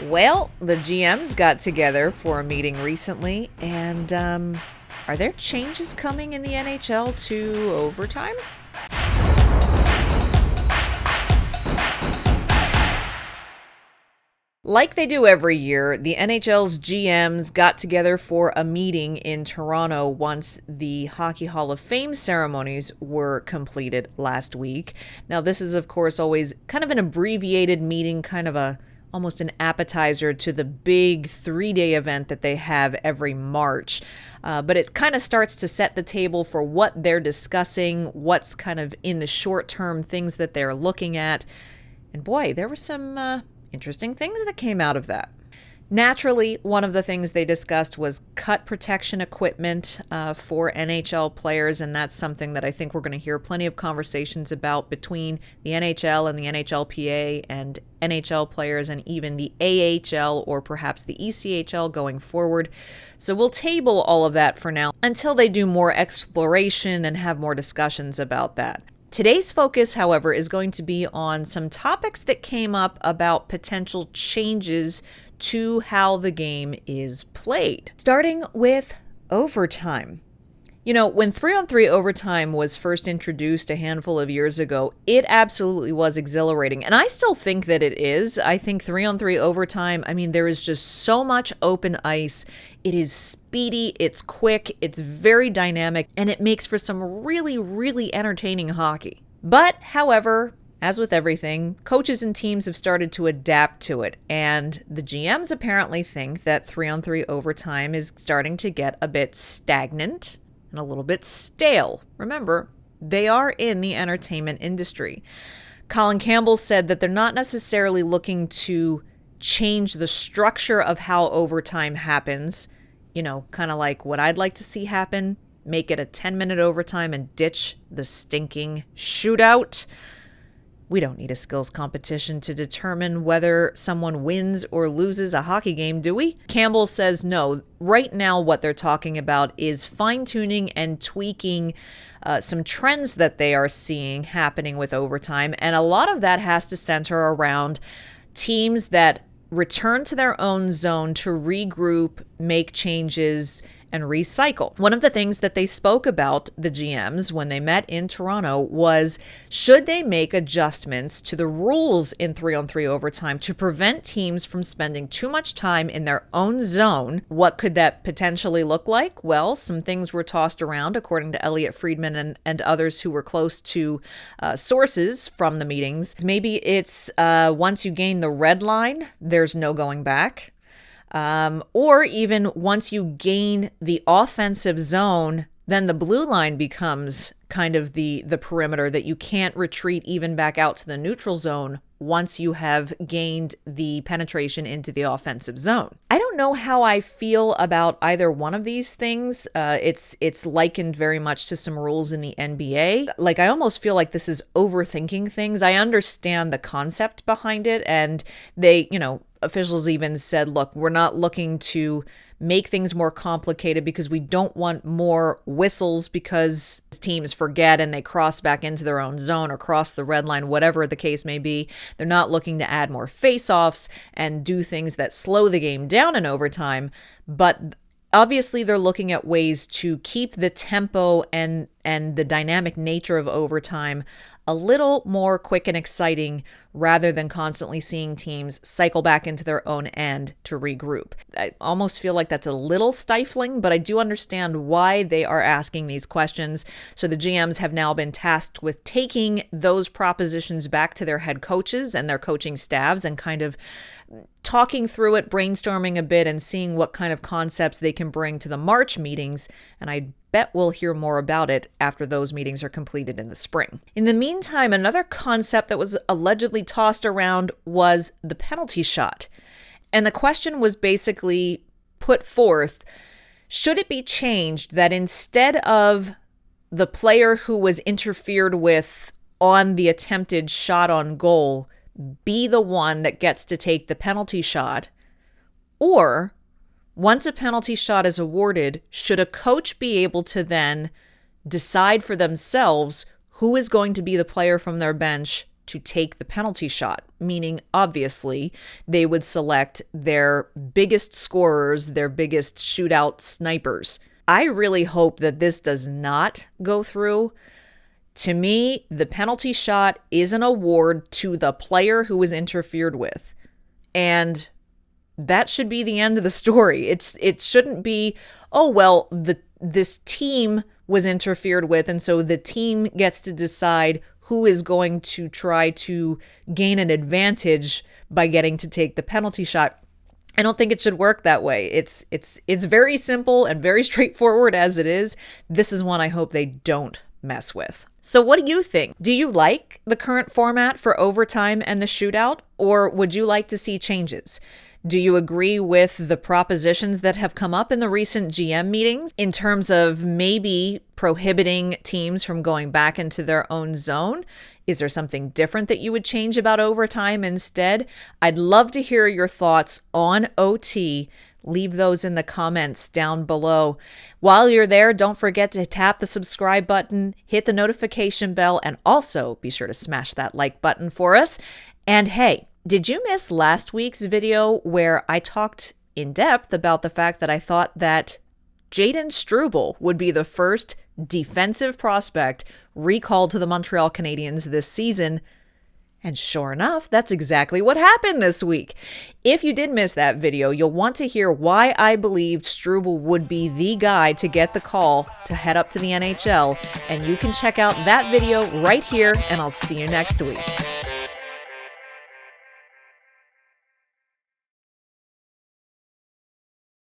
Well, the GMs got together for a meeting recently, and are there changes coming in the NHL to overtime? Like they do every year, the NHL's GMs got together for a meeting in Toronto once the Hockey Hall of Fame ceremonies were completed last week. Now, this is, of course, always kind of an abbreviated meeting, kind of almost an appetizer to the big 3-day event that they have every March. But it kind of starts to set the table for what they're discussing, what's kind of in the short term, things that they're looking at. And boy, there were some interesting things that came out of that. Naturally, one of the things they discussed was cut protection equipment for NHL players, and that's something that I think we're going to hear plenty of conversations about between the NHL and the NHLPA and NHL players and even the AHL or perhaps the ECHL going forward. So we'll table all of that for now until they do more exploration and have more discussions about that. Today's focus, however, is going to be on some topics that came up about potential changes to how the game is played. Starting with overtime. You know, when 3-on-3 overtime was first introduced a handful of years ago, it absolutely was exhilarating. And I still think that it is. I think 3-on-3 overtime, there is just so much open ice. It is speedy, it's quick, it's very dynamic, and it makes for some really, really entertaining hockey. But, however, as with everything, coaches and teams have started to adapt to it, and the GMs apparently think that 3-on-3 overtime is starting to get a bit stagnant and a little bit stale. Remember, they are in the entertainment industry. Colin Campbell said that they're not necessarily looking to change the structure of how overtime happens, kind of like what I'd like to see happen, make it a 10-minute overtime and ditch the stinking shootout. We don't need a skills competition to determine whether someone wins or loses a hockey game, do we? Campbell says no. Right now, what they're talking about is fine-tuning and tweaking some trends that they are seeing happening with overtime. And a lot of that has to center around teams that return to their own zone to regroup, make changes, and recycle. One of the things that they spoke about, the GMs, when they met in Toronto was, should they make adjustments to the rules in 3-on-3 overtime to prevent teams from spending too much time in their own zone? What could that potentially look like? Well, some things were tossed around, according to Elliot Friedman and others who were close to sources from the meetings. Maybe it's once you gain the red line, there's no going back. Or even once you gain the offensive zone, then the blue line becomes kind of the perimeter that you can't retreat even back out to the neutral zone once you have gained the penetration into the offensive zone. I don't know how I feel about either one of these things. It's likened very much to some rules in the NBA. Like, I almost feel like this is overthinking things. I understand the concept behind it, and they, officials even said, look, we're not looking to make things more complicated because we don't want more whistles because teams forget and they cross back into their own zone or cross the red line, whatever the case may be. They're not looking to add more face-offs and do things that slow the game down in overtime, but obviously they're looking at ways to keep the tempo and the dynamic nature of overtime a little more quick and exciting rather than constantly seeing teams cycle back into their own end to regroup. I almost feel like that's a little stifling, but I do understand why they are asking these questions. So the GMs have now been tasked with taking those propositions back to their head coaches and their coaching staffs and kind of talking through it, brainstorming a bit, and seeing what kind of concepts they can bring to the March meetings. And I bet we'll hear more about it after those meetings are completed in the spring. In the meantime, another concept that was allegedly tossed around was the penalty shot. And the question was basically put forth, should it be changed that instead of the player who was interfered with on the attempted shot on goal be the one that gets to take the penalty shot? Or once a penalty shot is awarded, should a coach be able to then decide for themselves who is going to be the player from their bench to take the penalty shot, meaning obviously they would select their biggest scorers, their biggest shootout snipers. I really hope that this does not go through. To me, the penalty shot is an award to the player who was interfered with. And that should be the end of the story. It shouldn't be, oh, well, this team was interfered with, and so the team gets to decide who is going to try to gain an advantage by getting to take the penalty shot. I don't think it should work that way. It's very simple and very straightforward as it is. This is one I hope they don't mess with. So what do you think? Do you like the current format for overtime and the shootout, or would you like to see changes? Do you agree with the propositions that have come up in the recent GM meetings in terms of maybe prohibiting teams from going back into their own zone? Is there something different that you would change about overtime instead? I'd love to hear your thoughts on OT. Leave those in the comments down below. While you're there, don't forget to tap the subscribe button, hit the notification bell, and also be sure to smash that like button for us. And hey, did you miss last week's video where I talked in depth about the fact that I thought that Jaden Struble would be the first defensive prospect recalled to the Montreal Canadiens this season? And sure enough, that's exactly what happened this week. If you did miss that video, you'll want to hear why I believed Struble would be the guy to get the call to head up to the NHL. And you can check out that video right here, and I'll see you next week.